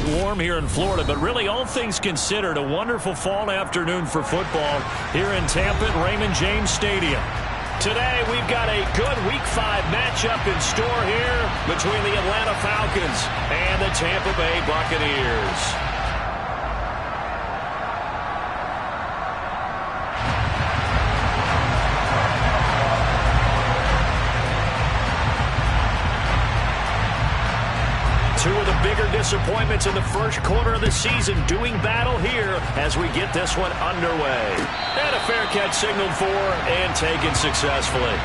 bit warm here in Florida, but really all things considered, a wonderful fall afternoon for football here in Tampa at Raymond James Stadium. Today we've got a good Week 5 matchup in store here between the Atlanta Falcons and the Tampa Bay Buccaneers. Two of the bigger disappointments in the first quarter of the season doing battle here as we get this one underway. And a fair catch signaled for and taken successfully.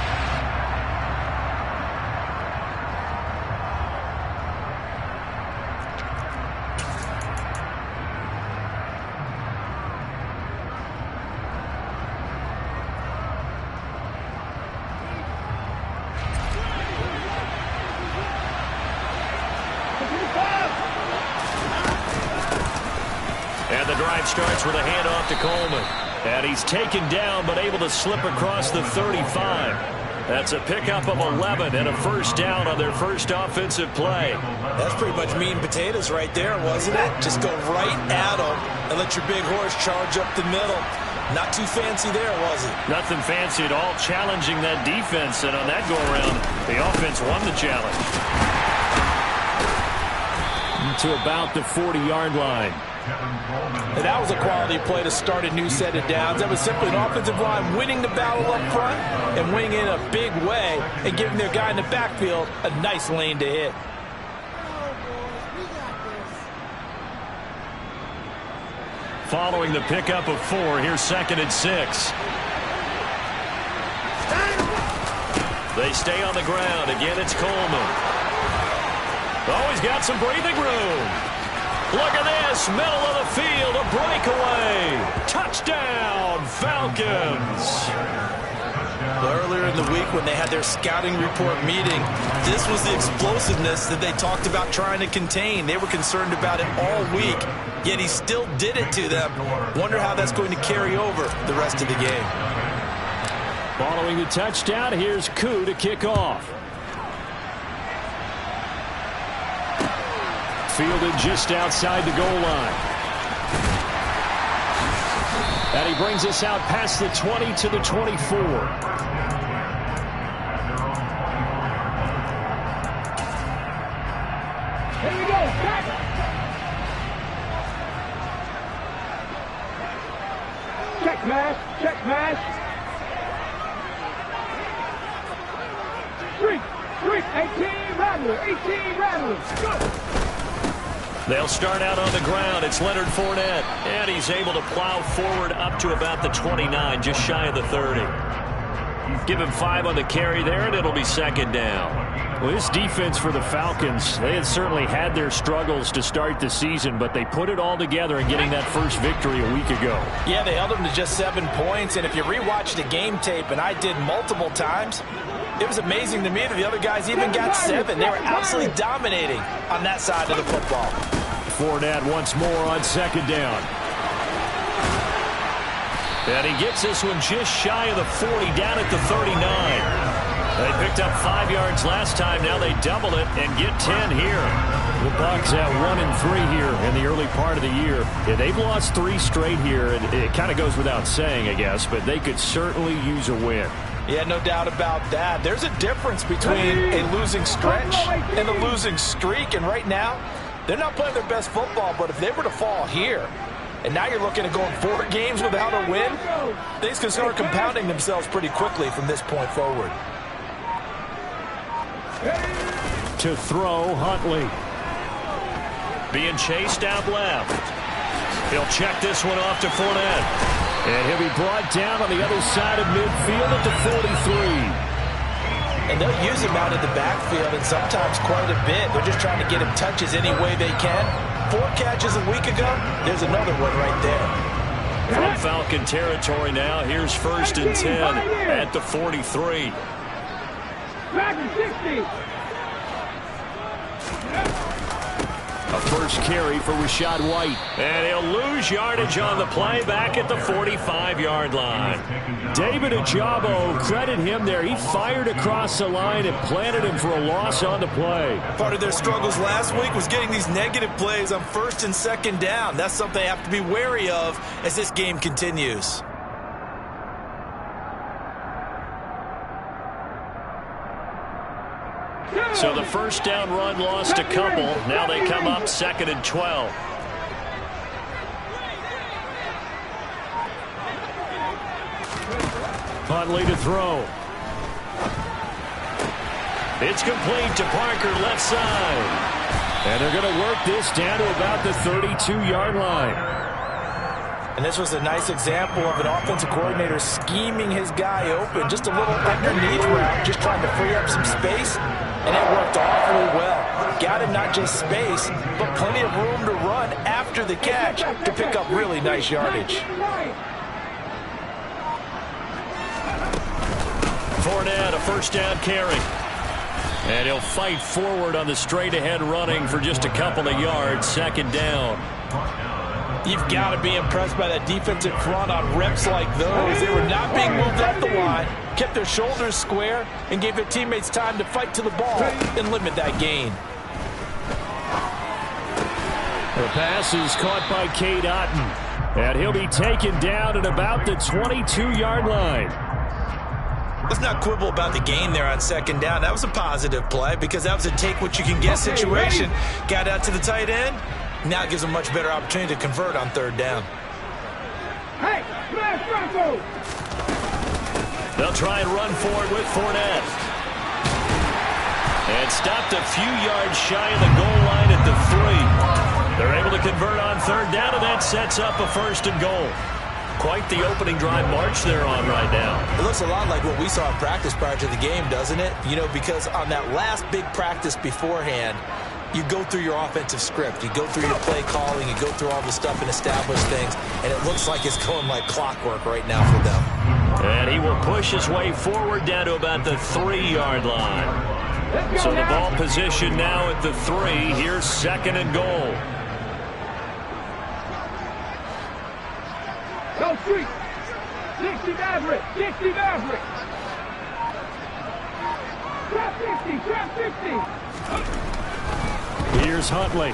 And the drive starts with a handoff to Coleman. And he's taken down but able to slip across the 35. That's a pickup of 11 and a first down on their first offensive play. That's pretty much meat and potatoes right there, wasn't it? Just go right at them and let your big horse charge up the middle. Not too fancy there, was it? Nothing fancy at all, challenging that defense. And on that go-around, the offense won the challenge. To about the 40-yard line. And that was a quality play to start a new set of downs. That was simply an offensive line winning the battle up front and winning in a big way and giving their guy in the backfield a nice lane to hit. Following the pickup of 4, here's 2nd and 6. They stay on the ground. Again, it's Coleman. Oh, he's got some breathing room. Look at this, middle of the field, a breakaway. Touchdown, Falcons. Earlier in the week when they had their scouting report meeting, this was the explosiveness that they talked about trying to contain. They were concerned about it all week, yet he still did it to them. Wonder how that's going to carry over the rest of the game. Following the touchdown, here's Koo to kick off. Fielded just outside the goal line. And he brings us out past the 20 to the 24. Here we go. Back. Check mash. Check mash. Streak. 18 Rattler. 18 Rattler. Good. They'll start out on the ground. It's Leonard Fournette. And he's able to plow forward up to about the 29, just shy of the 30. Give him 5 on the carry there, and it'll be 2nd down. Well, this defense for the Falcons, they had certainly had their struggles to start the season, but they put it all together in getting that first victory a week ago. Yeah, they held them to just 7 points, and if you rewatch the game tape, and I did multiple times, it was amazing to me that the other guys even got 7. They were absolutely dominating on that side of the football. Fournette once more on 2nd down. And he gets this one just shy of the 40, down at the 39. They picked up 5 yards last time. Now they double it and get 10 here. The Bucs at 1-3 here in the early part of the year. Yeah, they've lost 3 straight here, and it kind of goes without saying, I guess, but they could certainly use a win. Yeah, no doubt about that. There's a difference between a losing stretch and a losing streak, and right now, they're not playing their best football, but if they were to fall here, and now you're looking at going 4 games without a win, things can start compounding themselves pretty quickly from this point forward. To throw, Huntley. Being chased out left. He'll check this one off to Fournette. And he'll be brought down on the other side of midfield at the 43. And they'll use him out in the backfield, and sometimes quite a bit. They're just trying to get him touches any way they can. 4 catches a week ago. There's another one right there. From Falcon territory now, here's 1st and 10 at the 43. A first carry for Rachaad White. And he'll lose yardage on the play back at the 45-yard line. David Ojabo, credit him there. He fired across the line and planted him for a loss on the play. Part of their struggles last week was getting these negative plays on first and second down. That's something they have to be wary of as this game continues. So the first down run lost a couple. Now they come up 2nd and 12. Huntley to throw. It's complete to Parker, left side. And they're going to work this down to about the 32-yard line. And this was a nice example of an offensive coordinator scheming his guy open. Just a little underneath route, just trying to free up some space. And it worked awfully well. Got him not just space, but plenty of room to run after the catch to pick up really nice yardage. Fournette, a first down carry. And he'll fight forward on the straight-ahead running for just a couple of yards. 2nd down. You've got to be impressed by that defensive front on reps like those. They were not being moved up the line, kept their shoulders square, and gave their teammates time to fight to the ball and limit that gain. The pass is caught by Cade Otton, and he'll be taken down at about the 22-yard line. Let's not quibble about the gain there on 2nd down. That was a positive play because that was a take-what-you-can-get situation. Got out to the tight end. Now it gives them a much better opportunity to convert on 3rd down. Hey, smash Bronco! They'll try and run forward with Fournette. And stopped a few yards shy of the goal line at the 3. They're able to convert on 3rd down, and that sets up a 1st and goal. Quite the opening drive march they're on right now. It looks a lot like what we saw in practice prior to the game, doesn't it? You know, because on that last big practice beforehand, you go through your offensive script. You go through your play calling. You go through all the stuff and establish things. And it looks like it's going like clockwork right now for them. And he will push his way forward down to about the 3-yard line. So the ball position now at the 3. Here's 2nd and goal. Go street! 60 Maverick! 60 Maverick! Trap 50! Trap 50! Here's Huntley.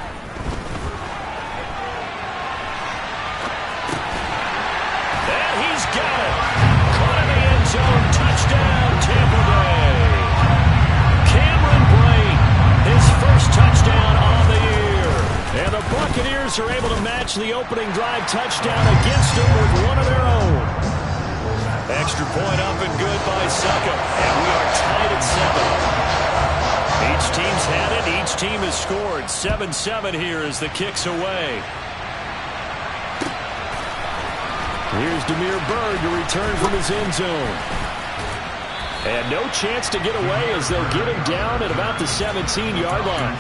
And he's got it. Caught in the end zone. Touchdown, Tampa Bay. Cameron Brate, his first touchdown on the year. And the Buccaneers are able to match the opening drive touchdown against them with one of their own. Extra point up and good by Suckup. And we are tied at 7. Each team's had it. Each team has scored. 7-7 here as the kick's away. Here's Damiere Byrd to return from his end zone. And no chance to get away as they'll get him down at about the 17-yard line.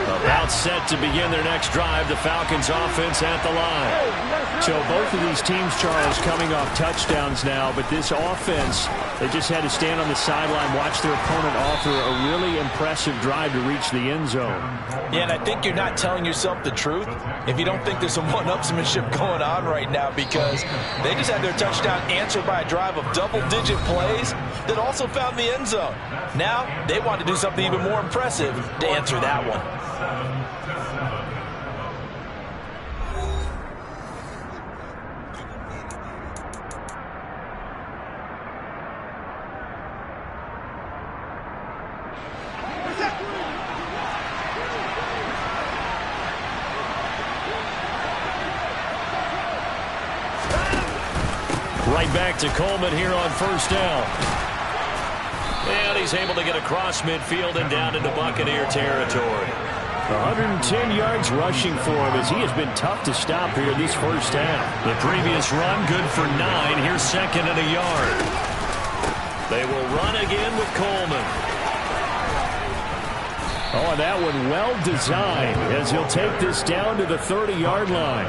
About set to begin their next drive. The Falcons offense at the line. So both of these teams, Charles, coming off touchdowns now, but this offense, they just had to stand on the sideline, watch their opponent offer a really impressive drive to reach the end zone. Yeah, and I think you're not telling yourself the truth if you don't think there's some one-upsmanship going on right now, because they just had their touchdown answered by a drive of double-digit plays that also found the end zone. Now they want to do something even more impressive to answer that one. Right back to Coleman here on 1st down. And he's able to get across midfield and down into Buccaneer territory. 110 yards rushing for him as he has been tough to stop here this first half. The previous run good for 9. Here's 2nd and a yard. They will run again with Coleman. Oh, and that one well designed as he'll take this down to the 30-yard line.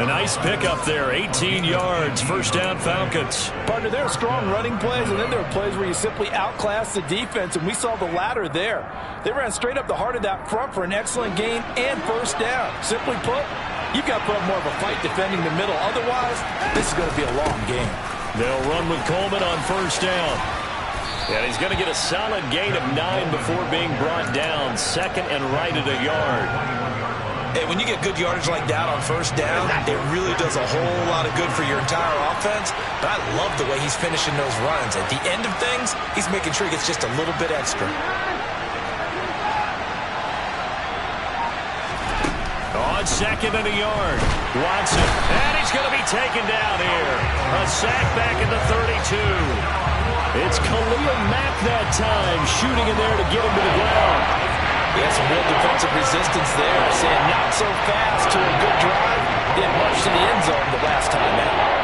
A nice pickup there, 18 yards, first down Falcons. Partner, there are strong running plays, and then there are plays where you simply outclass the defense, and we saw the latter there. They ran straight up the heart of that front for an excellent gain and first down. Simply put, you've got to put up more of a fight defending the middle. Otherwise, this is going to be a long game. They'll run with Coleman on first down. And he's going to get a solid gain of 9 before being brought down. Second and right at a yard. Hey, when you get good yardage like that on first down, it really does a whole lot of good for your entire offense. But I love the way he's finishing those runs. At the end of things, he's making sure he gets just a little bit extra. On second and a yard, Watson. And he's going to be taken down here. A sack back at the 32. It's Khalil Mack that time, shooting in there to get him to the ground. Yeah, some real defensive resistance there. Saying not so fast to a good drive. Didn't march to the end zone the last time out.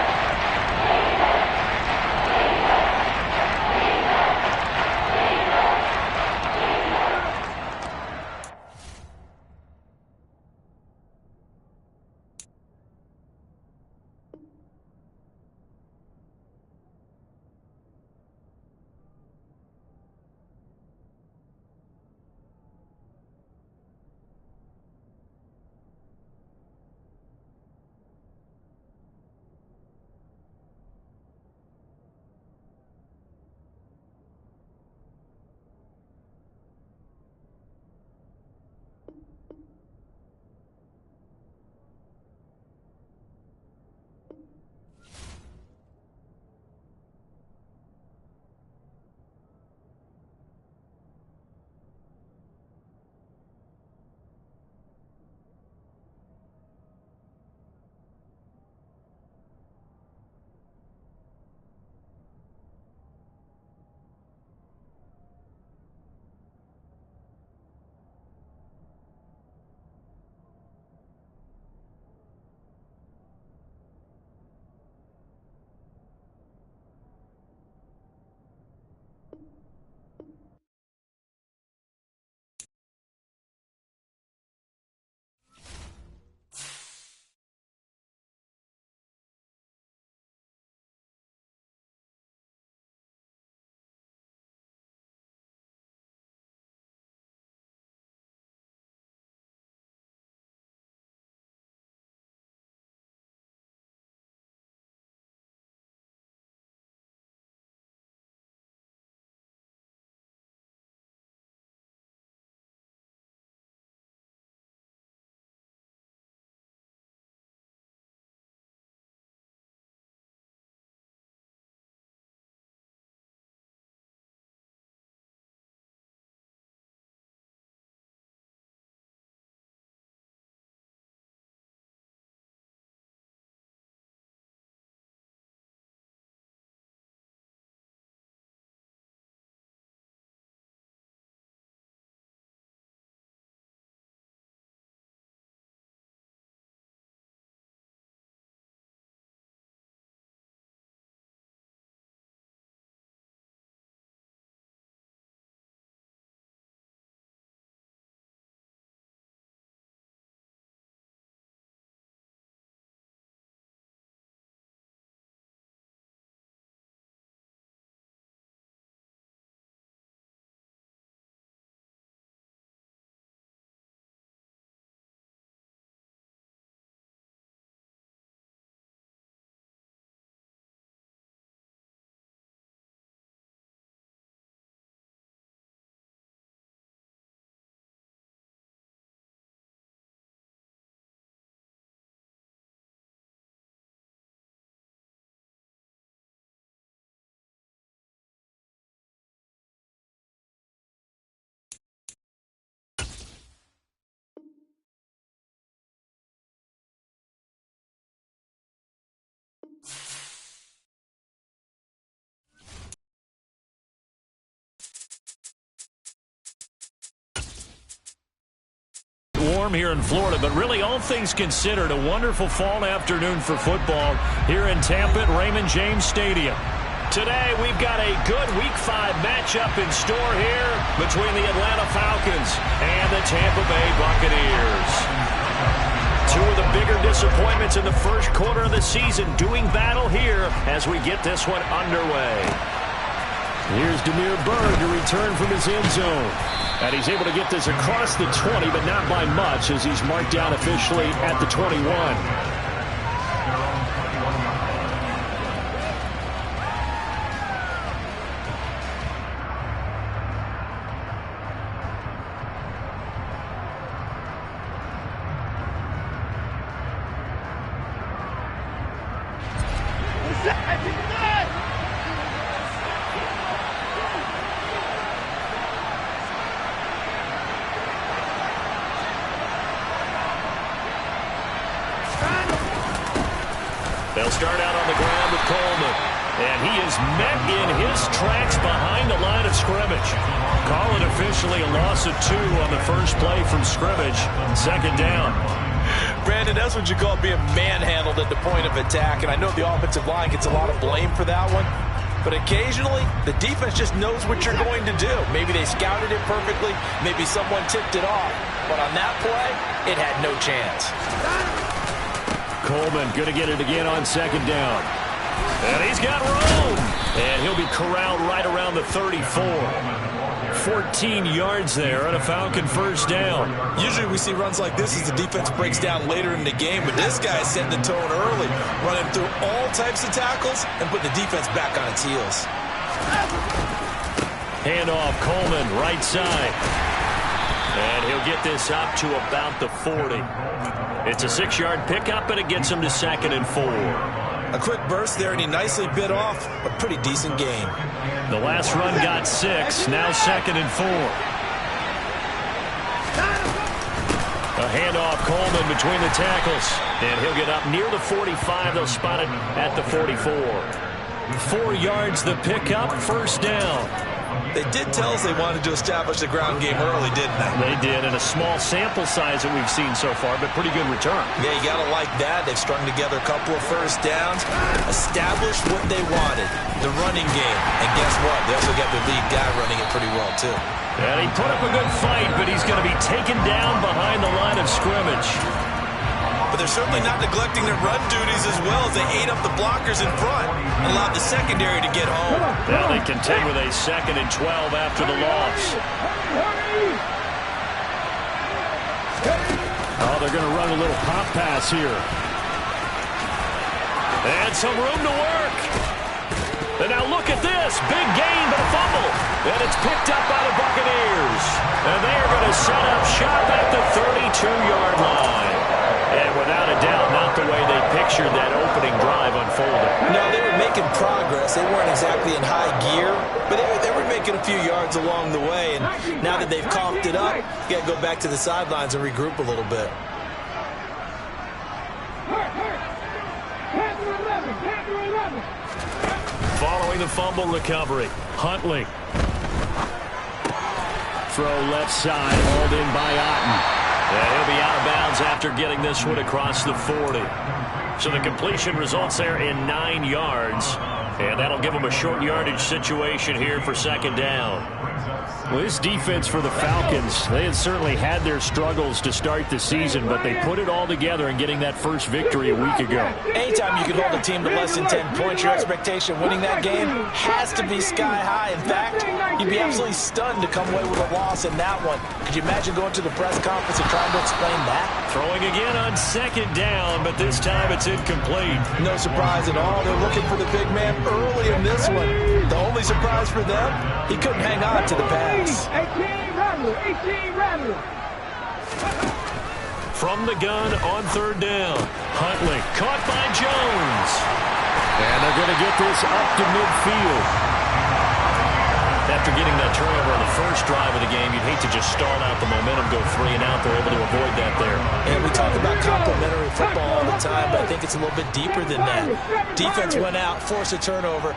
Warm here in Florida, but really all things considered, a wonderful fall afternoon for football here in Tampa at Raymond James Stadium. Today, we've got a good Week 5 matchup in store here between the Atlanta Falcons and the Tampa Bay Buccaneers. Two of the bigger disappointments in the first quarter of the season doing battle here as we get this one underway. Here's Demir Bird to return from his end zone. And he's able to get this across the 20, but not by much as he's marked down officially at the 21. They'll start out on the ground with Coleman. And he is met in his tracks behind the line of scrimmage. Call it officially a loss of 2 on the first play from scrimmage. Second down. Brandon, that's what you call being manhandled at the point of attack. And I know the offensive line gets a lot of blame for that one. But occasionally, the defense just knows what you're going to do. Maybe they scouted it perfectly. Maybe someone tipped it off. But on that play, it had no chance. Coleman going to get it again on second down. And he's got room. And he'll be corralled right around the 34. 14 yards there on a Falcon first down. Usually we see runs like this as the defense breaks down later in the game, but this guy set the tone early, running through all types of tackles and put the defense back on its heels. Handoff, Coleman, right side. And he'll get this up to about the 40. It's a 6-yard pickup, and it gets him to 2nd and 4. A quick burst there, and he nicely bit off a pretty decent gain. The last run got 6, now 2nd and 4. A handoff, Coleman between the tackles. And he'll get up near the 45. They'll spot it at the 44. 4 yards the pickup, first down. They did tell us they wanted to establish the ground game early, didn't they? They did, and a small sample size that we've seen so far, but pretty good return. Yeah, you got to like that. They've strung together a couple of first downs, established what they wanted, the running game. And guess what? They also got their lead guy running it pretty well, too. And he put up a good fight, but he's going to be taken down behind the line of scrimmage. But they're certainly not neglecting their run duties as well as they ate up the blockers in front and allowed the secondary to get home. Now they contend with a 2nd and 12 after the loss. Oh, they're going to run a little pop pass here. And some room to work. And now look at this. Big gain, but a fumble. And it's picked up by the Buccaneers. And they are going to set up shop at the 32-yard line. And without a doubt, not the way they pictured that opening drive unfolding. No, they were making progress. They weren't exactly in high gear, but they were making a few yards along the way. And now that they've coughed it up, you got to go back to the sidelines and regroup a little bit. Following the fumble recovery, Huntley. Throw left side, hauled in by Otten. And he'll be out of bounds after getting this one across the 40. So the completion results there in 9 yards. And that'll give them a short yardage situation here for second down. Well, this defense for the Falcons, they had certainly had their struggles to start the season, but they put it all together in getting that first victory a week ago. Anytime you can hold a team to less than 10 points, your expectation winning that game has to be sky high. In fact, you'd be absolutely stunned to come away with a loss in that one. Could you imagine going to the press conference and trying to explain that? Throwing again on second down, but this time it's incomplete. No surprise at all. They're looking for the big man early in this one. The only surprise for them, he couldn't hang on to the pass. 18 Rattler. From the gun on third down. Huntley caught by Jones. And they're going to get this up to midfield. After getting that turnover on the first drive of the game, you'd hate to just stall out the momentum, go 3 and out. They're able to avoid that there. And we talk about complementary football all the time, but I think it's a little bit deeper than that. Defense went out, forced a turnover,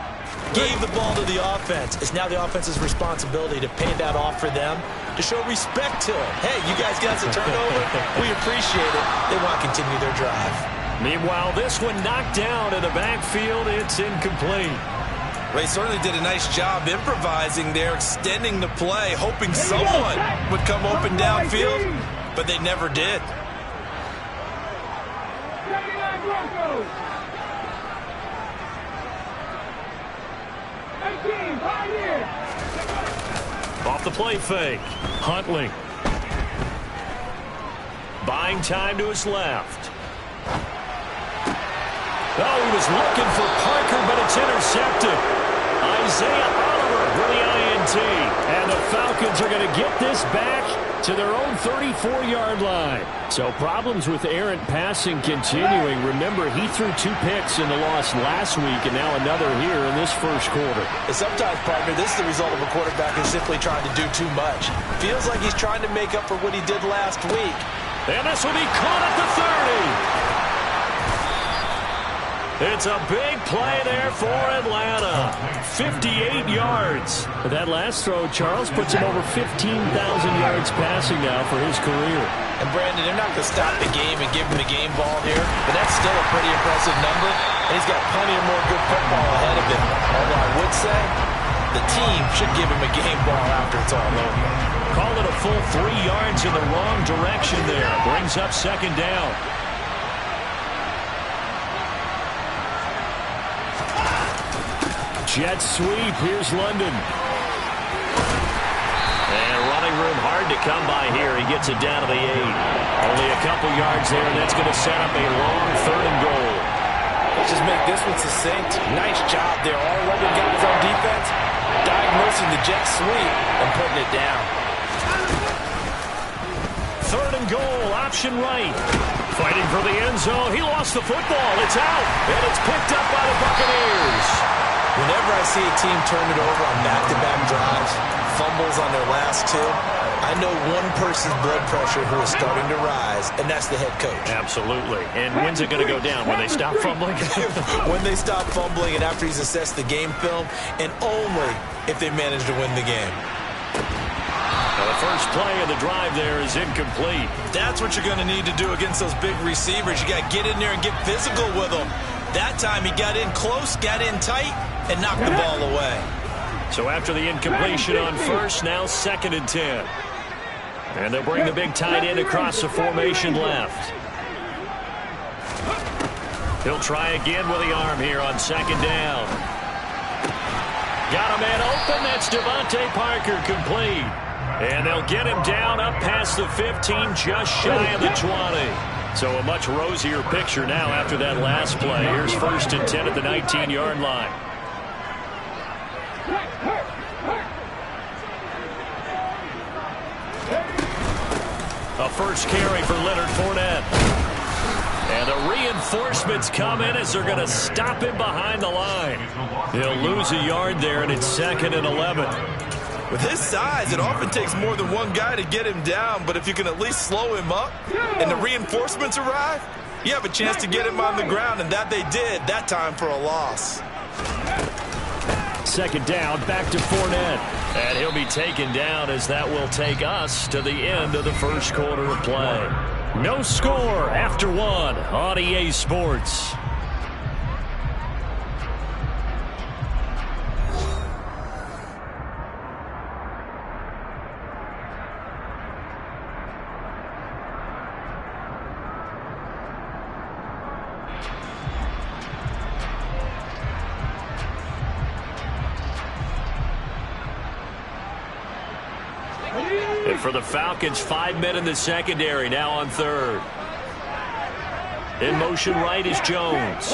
gave the ball to the offense. It's now the offense's responsibility to pay that off for them, to show respect to them. Hey, you guys got some turnover. We appreciate it. They want to continue their drive. Meanwhile, this one knocked down in the backfield. It's incomplete. Ray certainly did a nice job improvising there, extending the play, hoping someone would come open downfield, but they never did. Off the play fake. Huntley. Buying time to his left. Oh, he was looking for Parker, but it's intercepted. Isaiah Oliver for the INT. And the Falcons are going to get this back to their own 34-yard line. So problems with errant passing continuing. Remember, he threw 2 picks in the loss last week and now another here in this first quarter. And sometimes, partner, this is the result of a quarterback who's simply trying to do too much. Feels like he's trying to make up for what he did last week. And this will be caught at the 30. It's a big play there for Atlanta. 58 yards. That last throw, Charles, puts him over 15,000 yards passing now for his career. And, Brandon, they're not going to stop the game and give him the game ball here, but that's still a pretty impressive number, and he's got plenty of more good football ahead of him. Although I would say the team should give him a game ball after it's all over. Call it a full 3 yards in the wrong direction there. Brings up second down. Jet sweep. Here's London. And running room hard to come by here. He gets it down to the 8. Only a couple yards there, and that's going to set up a long 3rd and goal. Let's just make this one succinct. Nice job there. All 11 guys on defense diagnosing the jet sweep and putting it down. 3rd and goal. Option right. Fighting for the end zone. He lost the football. It's out. And it's picked up by the Buccaneers. Whenever I see a team turn it over on back-to-back drives, fumbles on their last 2, I know one person's blood pressure who is starting to rise, and that's the head coach. Absolutely. And when's it going to go down? When they stop fumbling? When they stop fumbling and after he's assessed the game film, and only if they manage to win the game. Now the first play of the drive there is incomplete. That's what you're going to need to do against those big receivers. You got to get in there and get physical with them. That time he got in close, got in tight, and knocked the ball away. So after the incompletion on first, now 2nd and 10. And they'll bring the big tight end across the formation left. He'll try again with the arm here on 2nd down. Got a man open. That's Devontae Parker, complete. And they'll get him down up past the 15, just shy of the 20. So a much rosier picture now after that last play. Here's 1st and 10 at the 19-yard line. A first carry for Leonard Fournette. And the reinforcements come in as they're going to stop him behind the line. He'll lose a yard there, and it's 2nd and 11. With his size, it often takes more than one guy to get him down, but if you can at least slow him up and the reinforcements arrive, you have a chance to get him on the ground, and that they did, that time for a loss. 2nd down, back to Fournette. And he'll be taken down as that will take us to the end of the first quarter of play. No score after 1 on EA Sports. And for the Falcons, 5 men in the secondary, now on 3rd. In motion right is Jones.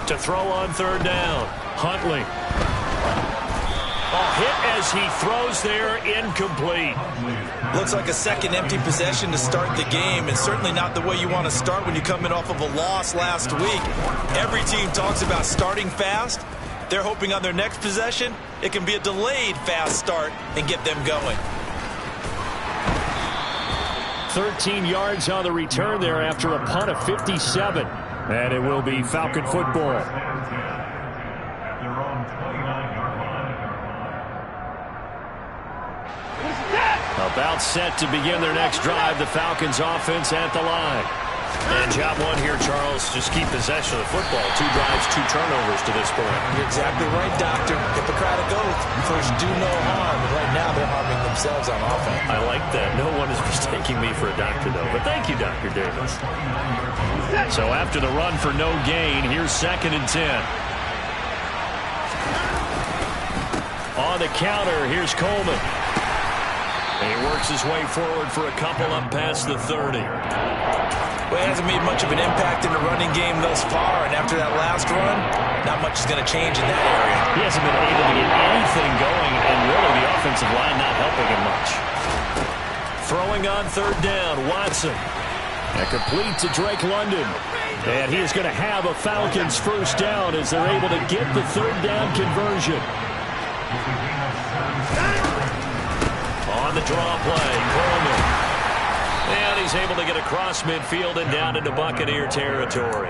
To throw on 3rd down. Huntley. A hit as he throws there, incomplete. Looks like a second empty possession to start the game, and certainly not the way you want to start when you're coming off of a loss last week. Every team talks about starting fast. They're hoping on their next possession, it can be a delayed fast start and get them going. 13 yards on the return there after a punt of 57. And it will be Falcon football. About set to begin their next drive, the Falcons offense at the line. And job one here, Charles, just keep possession of the football. 2 drives, 2 turnovers to this point. You're exactly right, Doctor. Hippocratic oath. First, do no harm. And right now, they're harming themselves on offense. I like that. No one is mistaking me for a doctor, though. But thank you, Dr. Davis. So after the run for no gain, here's 2nd and 10. On the counter, here's Coleman. And he works his way forward for a couple up past the 30. Well, he hasn't made much of an impact in the running game thus far, and after that last run, not much is going to change in that area. He hasn't been able to get anything going, and really the offensive line not helping him much. Throwing on 3rd down, Watson. And complete to Drake London. And he is going to have a Falcons 1st down as they're able to get the 3rd down conversion. On the draw play, Coleman. And he's able to get across midfield and down into Buccaneer territory.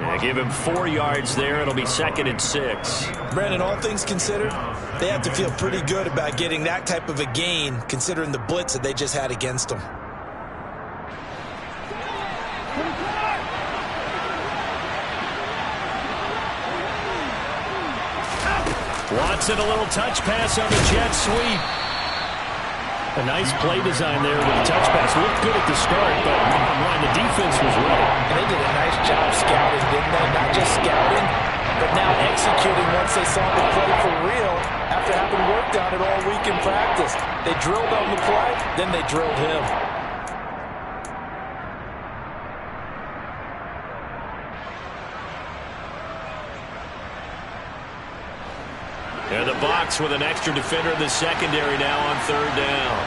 And give him 4 yards there. It'll be 2nd and 6. Brandon, all things considered, they have to feel pretty good about getting that type of a gain, considering the blitz that they just had against them. Watson, a little touch pass on the jet sweep. A nice play design there with the touch pass. Looked good at the start, but bottom line, the defense was ready. And they did a nice job scouting, didn't they? Not just scouting, but now executing once they saw the play for real after having worked on it all week in practice. They drilled on the play, then they drilled him. And the Bucs with an extra defender in the secondary now on 3rd down.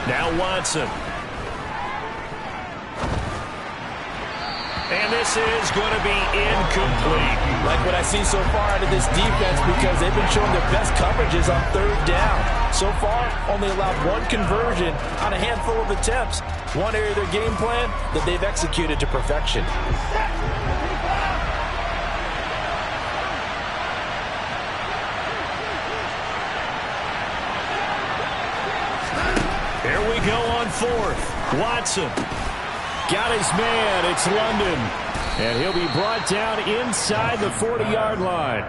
Now Watson. And this is going to be incomplete. Like what I've seen so far out of this defense, because they've been showing their best coverages on 3rd down. So far, only allowed 1 conversion on a handful of attempts. One area of their game plan that they've executed to perfection. Here we go on 4th. Watson. Got his man. It's London. And he'll be brought down inside the 40-yard line.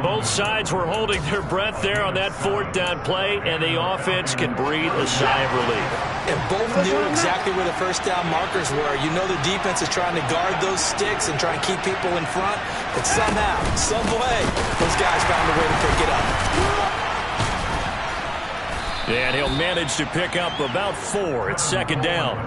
Both sides were holding their breath there on that 4th down play, and the offense can breathe a sigh of relief. And both knew exactly where the 1st down markers were. You know the defense is trying to guard those sticks and try and keep people in front, but somehow, some way, those guys found a way to pick it up. And he'll manage to pick up about 4. It's 2nd down.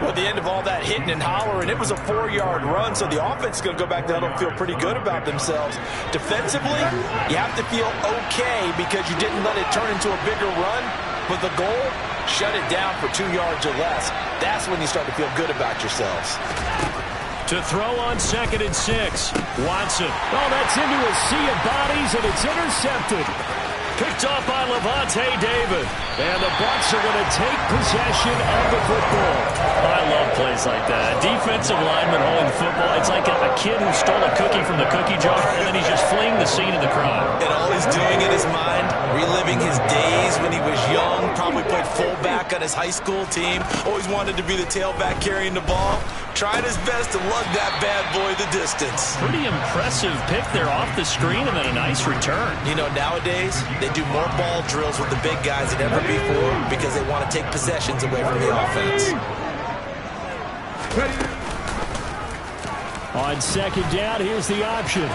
Well, at the end of all that hitting and hollering, it was a 4-yard run, so the offense is going to go back down and feel pretty good about themselves. Defensively, you have to feel okay because you didn't let it turn into a bigger run, but the goal, shut it down for 2 yards or less. That's when you start to feel good about yourselves. To throw on 2nd and 6, Watson. Oh, that's into a sea of bodies, and it's intercepted. Picked off by Levante David. And the Bucs are going to take possession of the football. I love plays like that. Defensive lineman holding the football. It's like a kid who stole a cookie from the cookie jar, and then he's just fleeing the scene of the crime. And all he's doing in his mind, reliving his days when he was young, probably played fullback on his high school team, always wanted to be the tailback carrying the ball, trying his best to lug that bad boy the distance. Pretty impressive pick there off the screen, and then a nice return. You know, nowadays, they do more ball drills with the big guys than ever before because they want to take possessions away from the offense. On 2nd down, here's the option.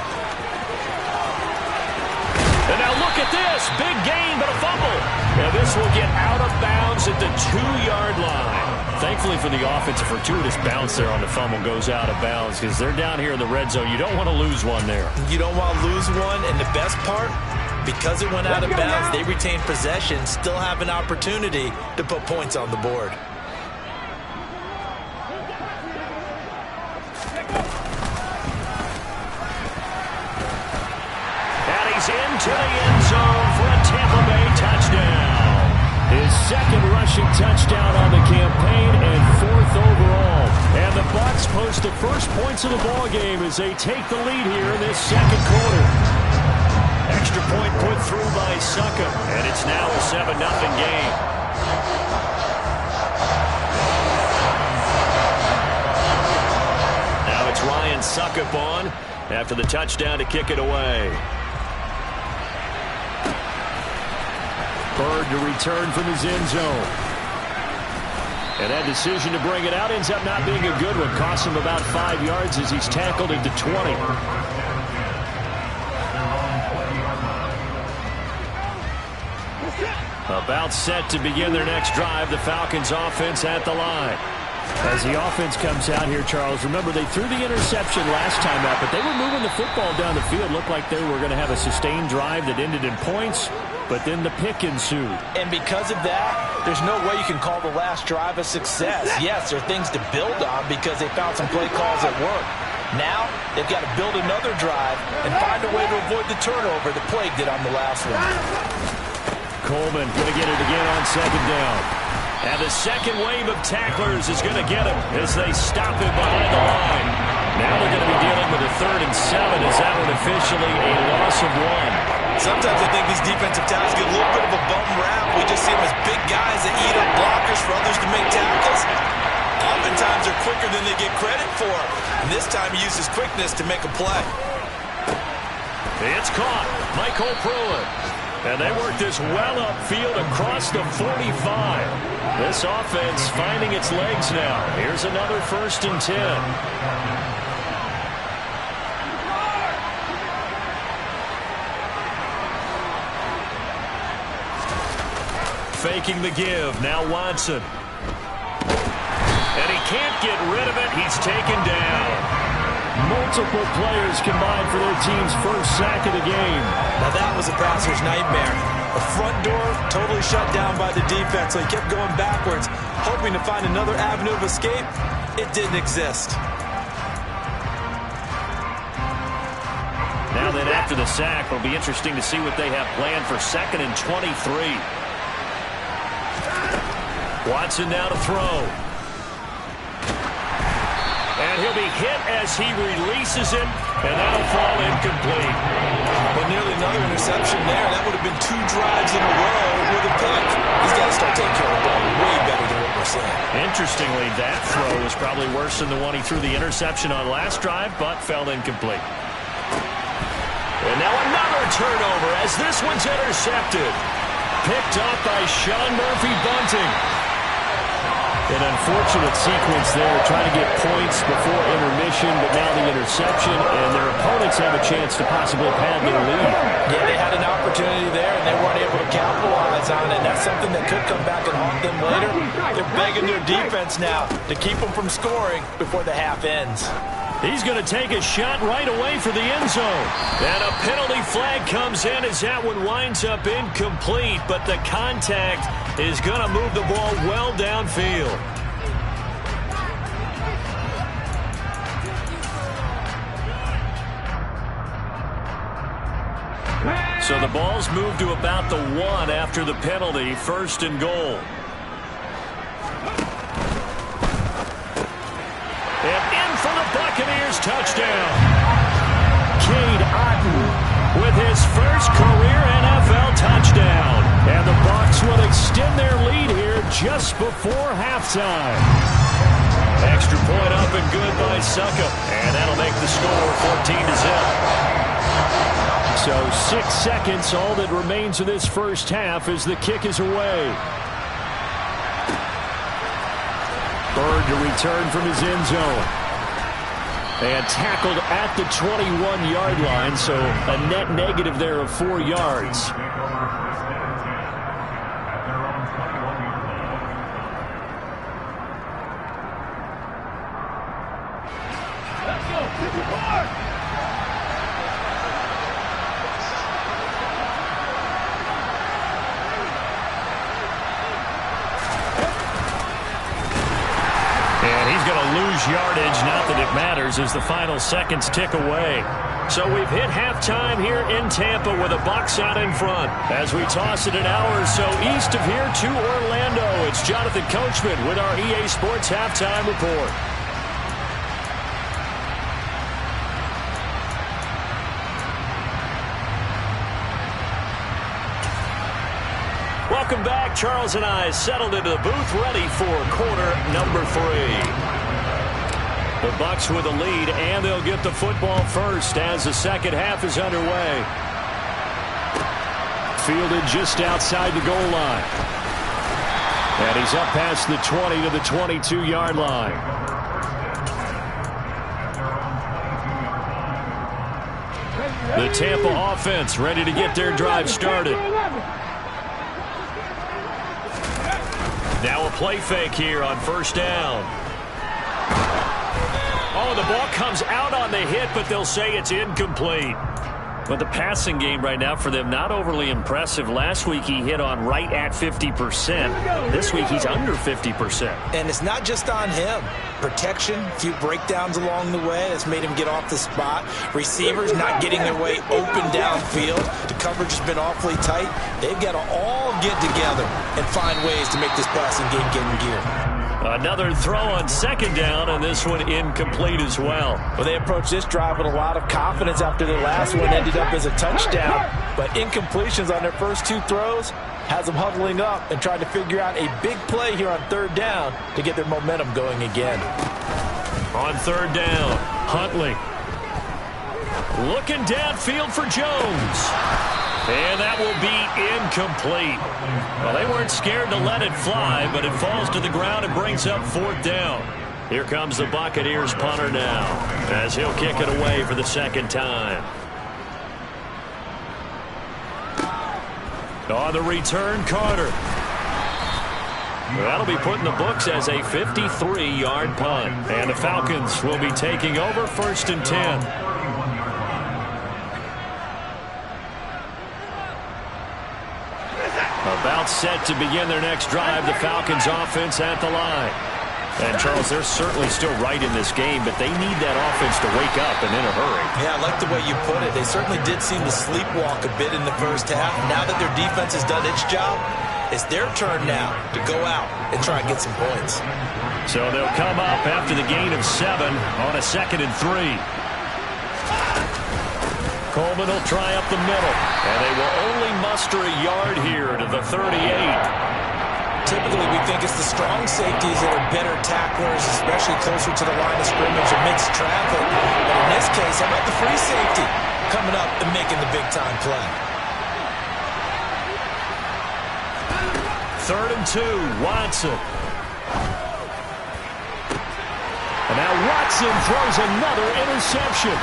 And now look at this. Big gain, but a fumble. And this will get out of bounds at the 2-yard line. Thankfully for the offense, a fortuitous bounce there on the fumble goes out of bounds because they're down here in the red zone. You don't want to lose one there. You don't want to lose one, and the best part, because it went out of bounds, they retained possession, still have an opportunity to put points on the board. And he's into the end zone for a Tampa Bay touchdown. His 2nd rushing touchdown on the campaign and 4th 4th overall. And the Bucs post the first points of the ball game as they take the lead here in this second quarter. Extra point put through by Suckup, and it's now a 7-0 game. Now it's Ryan Suckup on after the touchdown to kick it away. Bird to return from his end zone. And that decision to bring it out ends up not being a good one. Costs him about 5 yards as he's tackled into 20. About set to begin their next drive. The Falcons offense at the line. As the offense comes out here, Charles, remember they threw the interception last time out, but they were moving the football down the field. Looked like they were going to have a sustained drive that ended in points, but then the pick ensued. And because of that, there's no way you can call the last drive a success. Yes, there are things to build on because they found some play calls that work. Now, they've got to build another drive and find a way to avoid the turnover that plagued it on the last one. Coleman going to get it again on second down. And the second wave of tacklers is going to get him as they stop him behind the line. Now they're going to be dealing with a 3rd and 7 as that one officially a loss of 1. Sometimes I think these defensive tackles get a little bit of a bum rap. We just see them as big guys that eat up blockers for others to make tackles. Oftentimes they're quicker than they get credit for. And this time he uses quickness to make a play. It's caught. Michael Pruitt. And they work this well upfield across the 45. This offense finding its legs now. Here's another 1st and 10. Faking the give. Now Watson. And he can't get rid of it. He's taken down. Multiple players combined for their team's first sack of the game. Now that was a passer's nightmare. The front door totally shut down by the defense, so he kept going backwards, hoping to find another avenue of escape. It didn't exist. Now then, after the sack, it'll be interesting to see what they have planned for 2nd and 23. Watson now to throw. And he'll be hit as he releases it, and that'll fall incomplete. But nearly another interception there. That would have been 2 drives in a row with a pick. He's got to start taking care of the ball way better than what we're seeing. Interestingly, that throw was probably worse than the one he threw the interception on last drive, but fell incomplete. And now another turnover as this one's intercepted. Picked up by Sean Murphy-Bunting. An unfortunate sequence there, trying to get points before intermission, but now the interception, and their opponents have a chance to possibly pad their lead. Yeah, they had an opportunity there, and they weren't able to capitalize on it. That's something that could come back and haunt them later. They're begging their defense now to keep them from scoring before the half ends. He's going to take a shot right away for the end zone. And a penalty flag comes in as that one winds up incomplete, but the contact is going to move the ball well downfield. So the ball's moved to about the 1 after the penalty, 1st and goal. And in for the Buccaneers touchdown. Cade Otton with his first career NFL touchdown. And the Bucs will extend their lead here just before halftime. Extra point up and good by Suckup. And that'll make the score 14-0. So 6 seconds, all that remains of this first half as the kick is away. Bird to return from his end zone. And tackled at the 21-yard line, so a net negative there of 4 yards. Let's go, 54! And he's going to lose yardage. Not that it matters as the final seconds tick away. So we've hit halftime here in Tampa with the Bucs out in front. As we toss it an hour or so east of here to Orlando, it's Jonathan Coachman with our EA Sports Halftime Report. Welcome back. Charles and I settled into the booth, ready for quarter number 3. The Bucs with a lead, and they'll get the football first as the second half is underway. Fielded just outside the goal line. And he's up past the 20 to the 22-yard line. The Tampa offense ready to get their drive started. Now a play fake here on first down. Oh, the ball comes out on the hit, but they'll say it's incomplete. But the passing game right now for them, not overly impressive. Last week he hit on right at 50%. This week he's under 50%. And it's not just on him. Protection, a few breakdowns along the way that's made him get off the spot. Receivers not getting their way open downfield. The coverage has been awfully tight. They've got to all get together and find ways to make this passing game get in gear. Another throw on second down, and this one incomplete as well. Well, they approached this drive with a lot of confidence after their last one ended up as a touchdown. But incompletions on their first 2 throws has them huddling up and trying to figure out a big play here on third down to get their momentum going again. On third down, Huntley. Looking downfield for Jones. And that will be incomplete. Well, they weren't scared to let it fly, but it falls to the ground and brings up fourth down. Here comes the Buccaneers punter now, as he'll kick it away for the second time. On the return, Carter. That'll be put in the books as a 53-yard punt. And the Falcons will be taking over first and 10. About set to begin their next drive, the Falcons offense at the line. And, Charles, they're certainly still right in this game, but they need that offense to wake up and in a hurry. Yeah, I like the way you put it. They certainly did seem to sleepwalk a bit in the first half. Now that their defense has done its job, it's their turn now to go out and try and get some points. So they'll come up after the gain of 7 on a 2nd and 3. Coleman will try up the middle, and they will only muster a yard here to the 38. Typically, we think it's the strong safeties that are better tacklers, especially closer to the line of scrimmage amidst traffic. But in this case, how about the free safety coming up and making the big-time play? 3rd and 2, Watson. And now Watson throws another interception.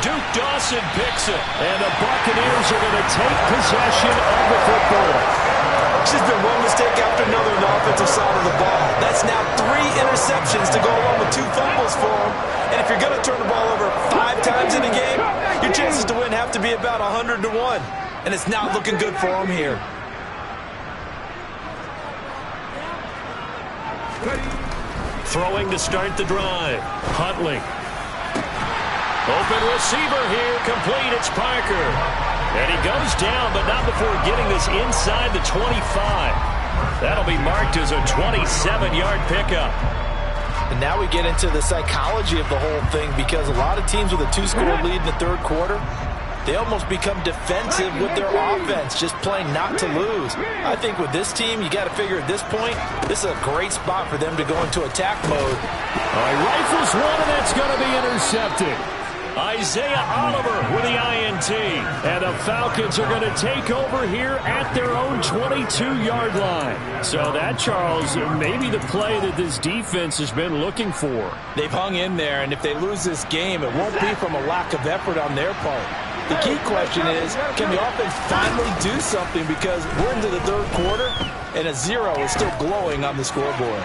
Duke Dawson picks it, and the Buccaneers are going to take possession of the football. It's just been one mistake after another on the offensive side of the ball. That's now 3 interceptions to go along with 2 fumbles for them. And if you're going to turn the ball over 5 times in a game, your chances to win have to be about 100 to 1. And it's not looking good for them here. Throwing to start the drive, Huntley. Open receiver here, complete, it's Parker. And he goes down, but not before getting this inside the 25. That'll be marked as a 27-yard pickup. And now we get into the psychology of the whole thing, because a lot of teams with a 2-score lead in the third quarter, they almost become defensive with their offense, just playing not to lose. I think with this team, you got to figure at this point, this is a great spot for them to go into attack mode. All right, rifles one, and that's going to be intercepted. Isaiah Oliver with the INT. And the Falcons are going to take over here at their own 22-yard line. So that, Charles, may be the play that this defense has been looking for. They've hung in there, and if they lose this game, it won't be from a lack of effort on their part. The key question is, can the offense finally do something, because we're into the third quarter, and a 0 is still glowing on the scoreboard.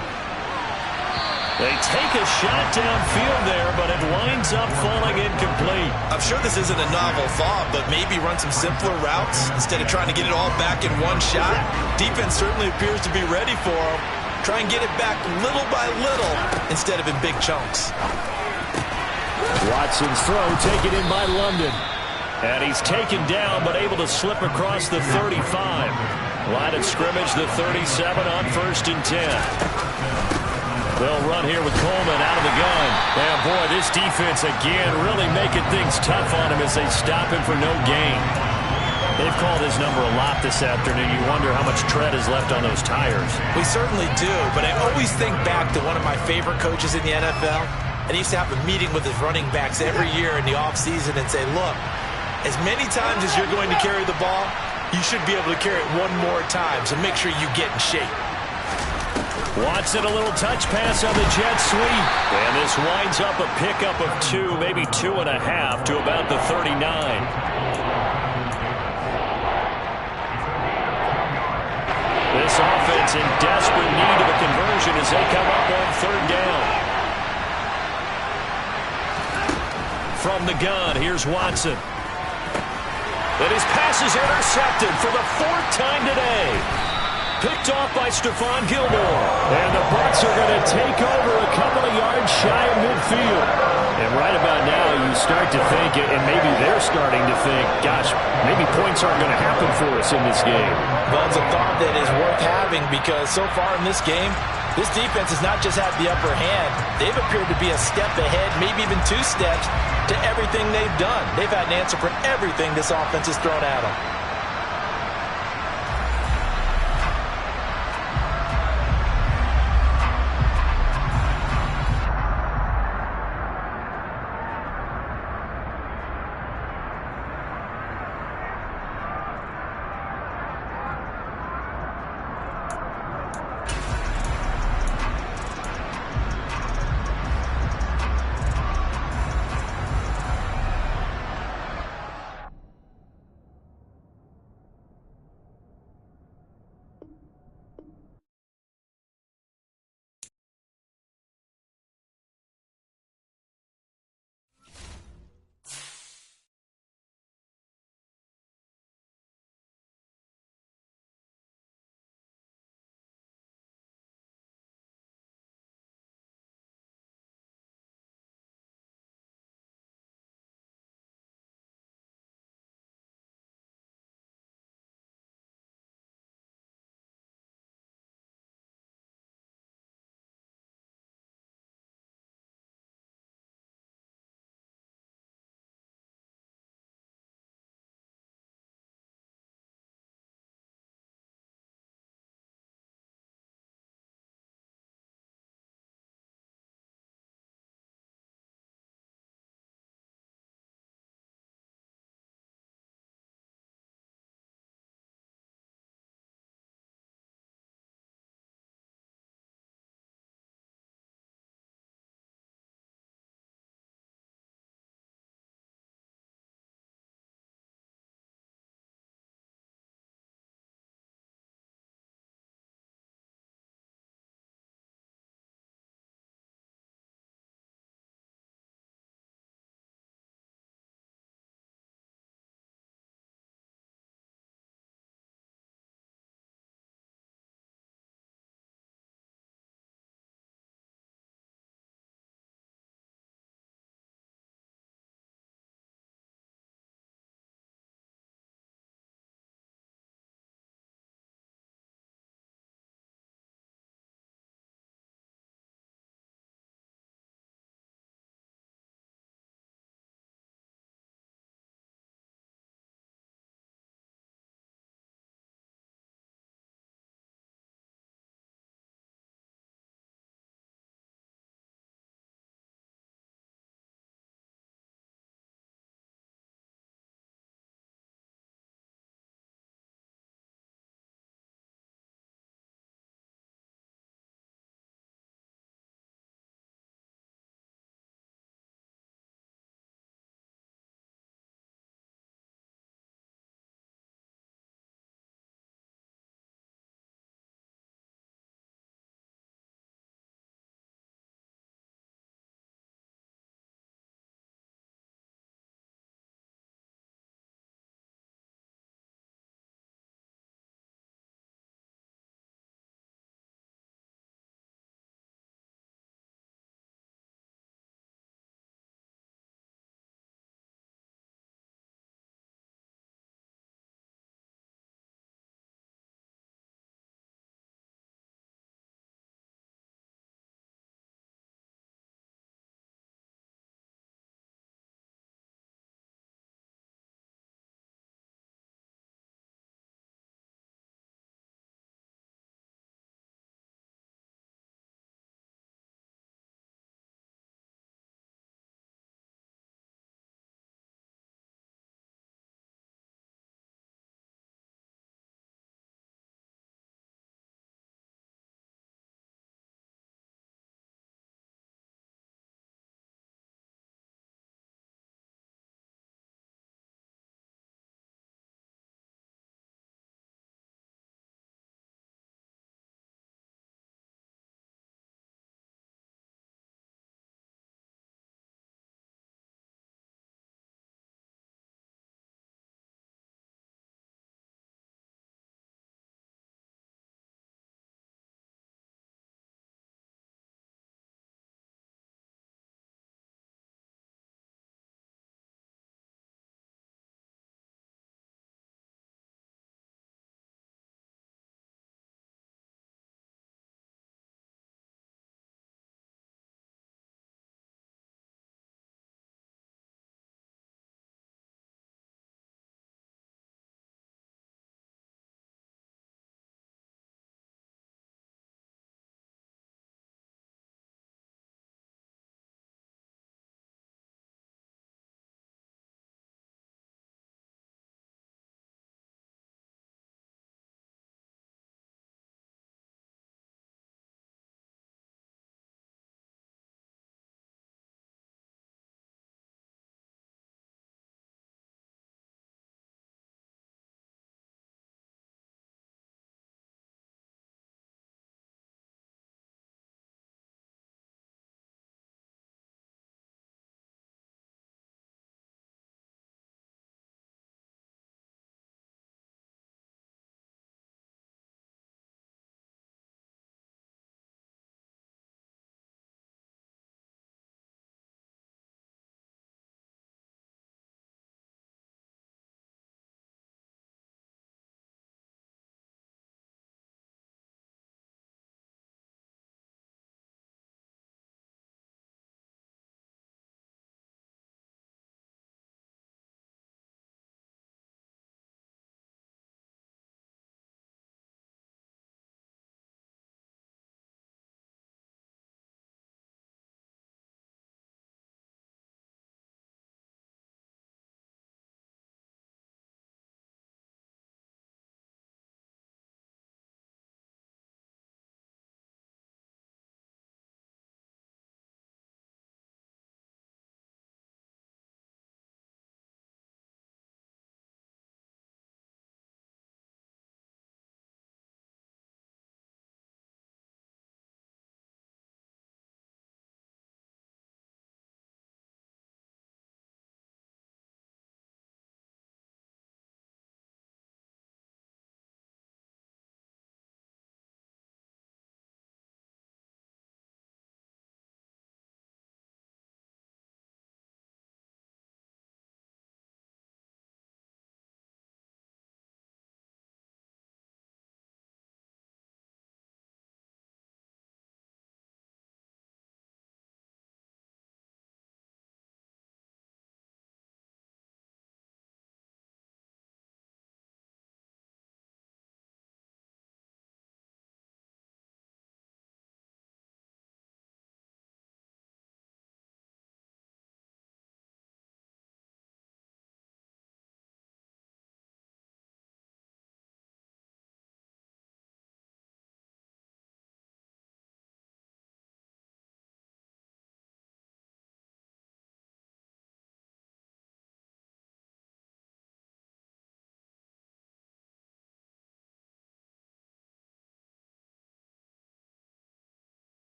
They take a shot downfield there, but it winds up falling incomplete. I'm sure this isn't a novel thought, but maybe run some simpler routes instead of trying to get it all back in one shot. Defense certainly appears to be ready for them. Try and get it back little by little instead of in big chunks. Watson's throw taken in by London. And he's taken down, but able to slip across the 35. Line of scrimmage, the 37 on 1st and 10. They'll run here with Coleman out of the gun. And boy, this defense again really making things tough on him as they stop him for no gain. They've called his number a lot this afternoon. You wonder how much tread is left on those tires. We certainly do, but I always think back to one of my favorite coaches in the NFL. And he used to have a meeting with his running backs every year in the offseason and say, look, as many times as you're going to carry the ball, you should be able to carry it one more time, so make sure you get in shape. Watson, a little touch pass on the jet sweep. And this winds up a pickup of 2, maybe 2.5 to about the 39. This offense in desperate need of a conversion as they come up on 3rd down. From the gun, here's Watson. And his pass is intercepted for the 4th time today. Picked off by Stephon Gilmore. And the Bucs are going to take over a couple of yards shy of midfield. And right about now, you start to think, and maybe they're starting to think, gosh, maybe points aren't going to happen for us in this game. Well, it's a thought that is worth having because so far in this game, this defense has not just had the upper hand. They've appeared to be a step ahead, maybe even 2 steps to everything they've done. They've had an answer for everything this offense has thrown at them.